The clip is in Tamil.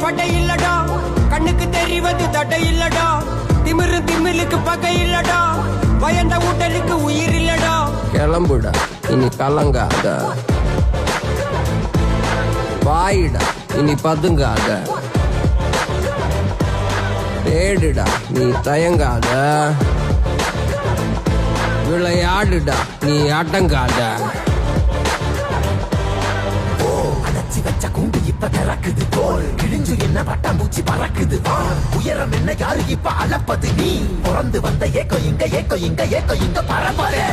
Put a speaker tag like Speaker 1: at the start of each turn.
Speaker 1: படை இல்லடா, கண்ணுக்கு தெரிவது தடை இல்லடா, திமிரு திமிலுக்கு பகை இல்லடா, பயந்த உடலுக்கு உயிர் இல்லடா. கிளம்புடா இனி கலங்காத, வாயிடா இனி பதுங்காத, தேடுடா நீ தயங்காத, விளையாடுடா நீ அடங்காத.
Speaker 2: குண்டு இப்ப திறக்குது, தோல் கிழிஞ்சு என்ன பட்டாம்பூச்சி பறக்குது, உயரம் என்ன யாரு இப்ப அளப்பது, நீ பிறந்து வந்த ஏக்கோ இங்க ஏக்கோ இங்க ஏக்கோ இங்க பரம்பரை.